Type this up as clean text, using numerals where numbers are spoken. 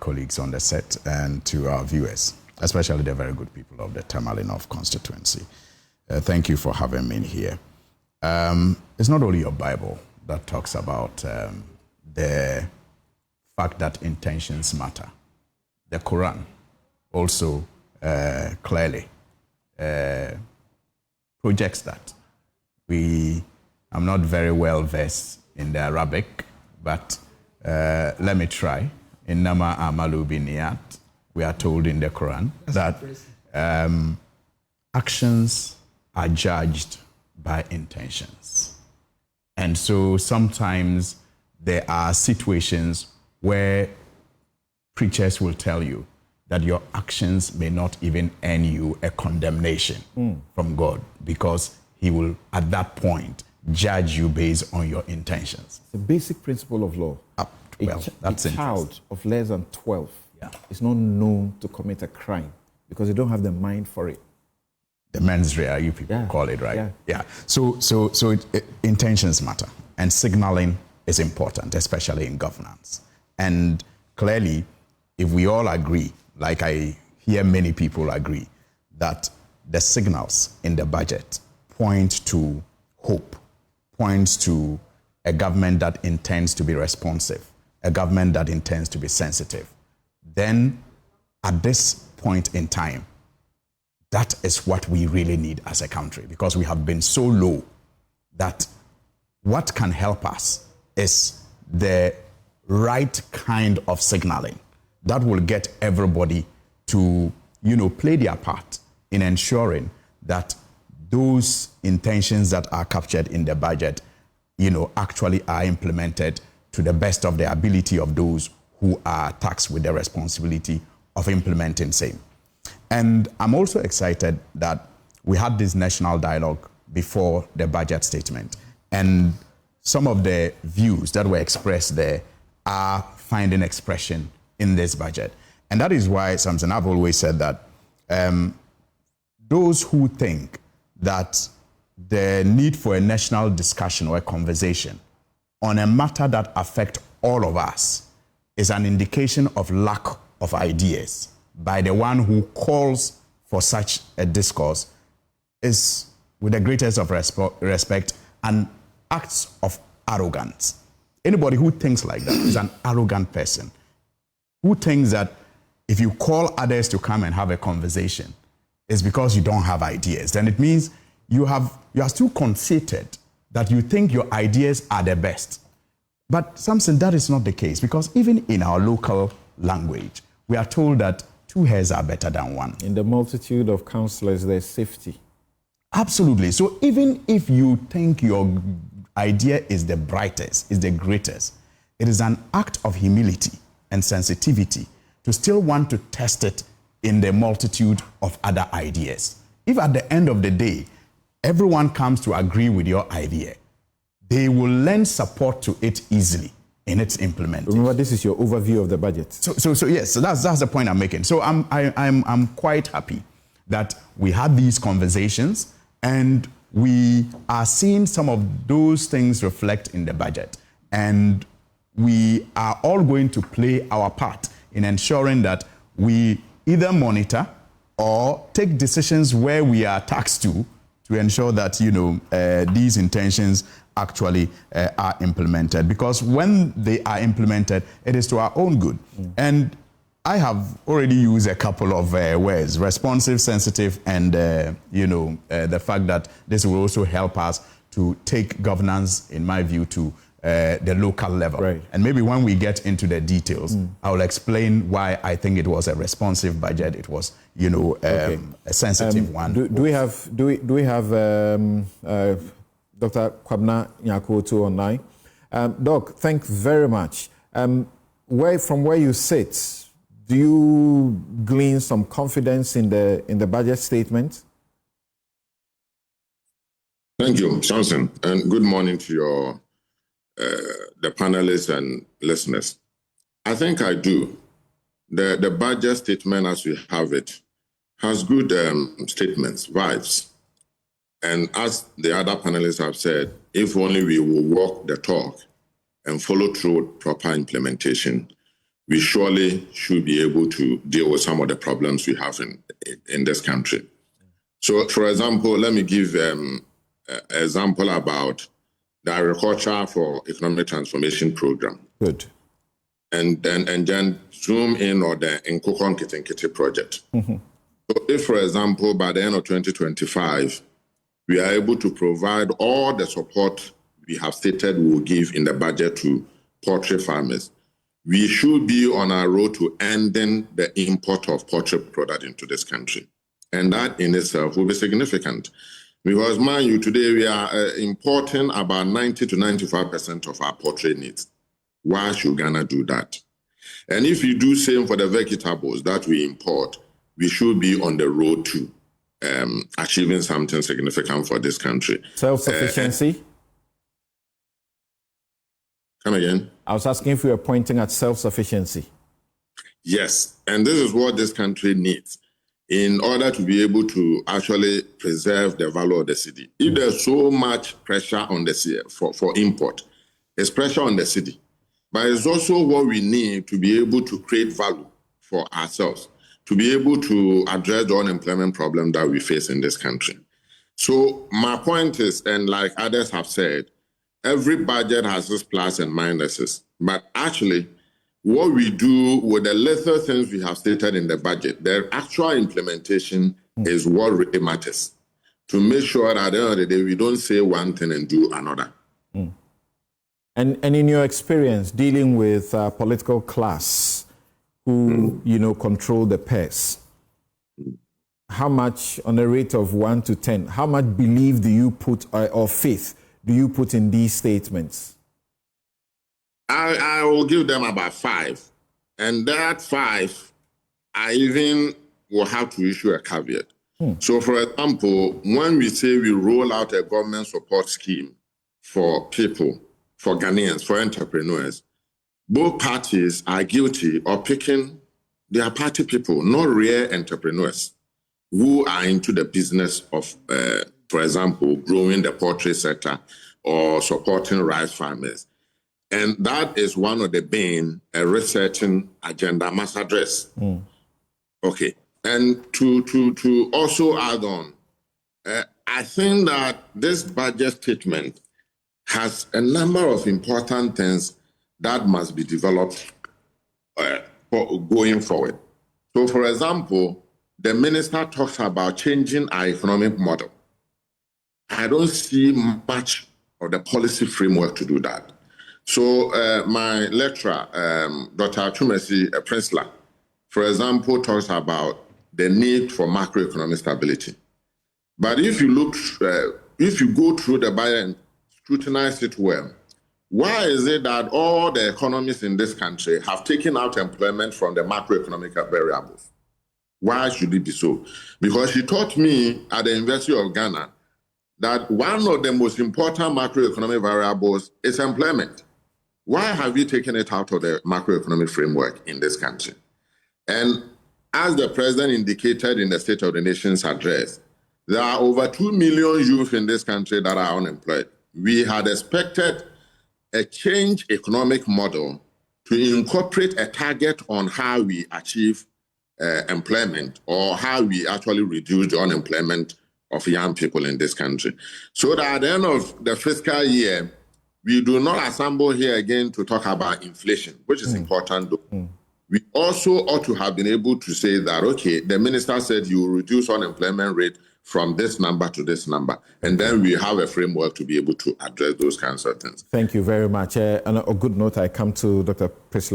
colleagues on the set and to our viewers, especially the very good people of the Tamale North constituency. Thank you for having me here. It's not only your Bible that talks about the fact that intentions matter. The Quran also clearly projects that. I'm not very well versed in the Arabic, but let me try. In Nama Amalu Biniyat, we are told in the Quran that actions are judged by intentions. And so sometimes there are situations where preachers will tell you that your actions may not even earn you a condemnation from God, because he will, at that point, judge you based on your intentions. It's a basic principle of law. A child of less than 12 is not known to commit a crime because they don't have the mind for it. The mens rea, you people call it, right? Yeah. So intentions matter, and signaling is important, especially in governance. And clearly, if we all agree, like I hear many people agree, that the signals in the budget point to hope, points to a government that intends to be responsive, a government that intends to be sensitive, then at this point in time, that is what we really need as a country, because we have been so low that what can help us is the right kind of signaling that will get everybody to, play their part in ensuring that those intentions that are captured in the budget, actually are implemented to the best of the ability of those who are tasked with the responsibility of implementing same. And I'm also excited that we had this national dialogue before the budget statement, and some of the views that were expressed there are finding expression in this budget. And that is why, Samson, I've always said that those who think that the need for a national discussion or a conversation on a matter that affects all of us is an indication of lack of ideas by the one who calls for such a discourse is, with the greatest of respect, an act of arrogance. Anybody who thinks like that is an arrogant person, who thinks that if you call others to come and have a conversation, it's because you don't have ideas. Then it means you are still conceited that you think your ideas are the best. But Samson, that is not the case, because even in our local language, we are told that two hairs are better than one. In the multitude of counselors, there's safety. Absolutely. So even if you think your idea is the brightest, is the greatest, it is an act of humility and sensitivity to still want to test it in the multitude of other ideas. If at the end of the day, everyone comes to agree with your idea, they will lend support to it easily in its implementation. Remember, this is your overview of the budget. So yes, so that's the point I'm making. So I'm quite happy that we had these conversations and we are seeing some of those things reflect in the budget. And we are all going to play our part in ensuring that we either monitor or take decisions where we are tasked to ensure that, these intentions actually are implemented. Because when they are implemented, it is to our own good. And I have already used a couple of words: responsive, sensitive, and the fact that this will also help us to take governance, in my view, to the local level. Right. And maybe when we get into the details, I will explain why I think it was a responsive budget. It was, a sensitive one. Do we have Dr. Kwabena Nyarko Otoo online? Doc, thanks very much. From where you sit, do you glean some confidence in the budget statement? Thank you, Johnson, and good morning to your the panelists and listeners. I think I do. The budget statement, as we have it, has good statements, vibes. And as the other panelists have said, if only we will walk the talk and follow through with proper implementation, we surely should be able to deal with some of the problems we have in this country. So, for example, let me give an example about the Agriculture for Economic Transformation Program. Good. And then zoom in on the Nkokon Kitinkiti project. Mm-hmm. So if, for example, by the end of 2025, we are able to provide all the support we have stated we will give in the budget to poultry farmers, we should be on our road to ending the import of poultry product into this country. And that in itself will be significant. Because, mind you, today we are importing about 90 to 95% of our poultry needs. Why should Ghana do that? And if you do same for the vegetables that we import, we should be on the road to achieving something significant for this country. Self-sufficiency? Come again? I was asking if you were pointing at self-sufficiency. Yes, and this is what this country needs in order to be able to actually preserve the value of the city. If there's so much pressure on the city for import, there's pressure on the city. But it's also what we need to be able to create value for ourselves, to be able to address the unemployment problem that we face in this country. So my point is, and like others have said, every budget has its plus and minuses. But actually, what we do with the little things we have stated in the budget, their actual implementation is what really matters. To make sure that at the end of the day, we don't say one thing and do another. Mm. And in your experience dealing with political class who, control the purse, how much, on a rate of 1 to 10, how much belief do you put, or faith do you put in these statements? I will give them about 5. And that 5, I even will have to issue a caveat. So, for example, when we say we roll out a government support scheme for people, for Ghanaians, for entrepreneurs, both parties are guilty of picking their party people, not real entrepreneurs who are into the business of, for example, growing the poultry sector or supporting rice farmers. And that is one of the main researching agenda must address. Okay. And to also add on, I think that this budget statement has a number of important things that must be developed for going forward. So, for example, the minister talks about changing our economic model. I don't see much of the policy framework to do that. So my lecturer, Dr. Chumesi Prinsler, for example, talks about the need for macroeconomic stability. But if you go through the budget and scrutinize it well, why is it that all the economists in this country have taken out employment from the macroeconomic variables? Why should it be so? Because she taught me at the University of Ghana that one of the most important macroeconomic variables is employment. Why have we taken it out of the macroeconomic framework in this country? And as the president indicated in the State of the Nation's address, there are over 2 million youth in this country that are unemployed. We had expected a change economic model to incorporate a target on how we achieve employment or how we actually reduce the unemployment of young people in this country. So that at the end of the fiscal year, we do not assemble here again to talk about inflation, which is important though. We also ought to have been able to say that, okay, the minister said you will reduce unemployment rate from this number to this number. And then we have a framework to be able to address those kinds of things. Thank you very much. On a good note, I come to Dr. Prinsler.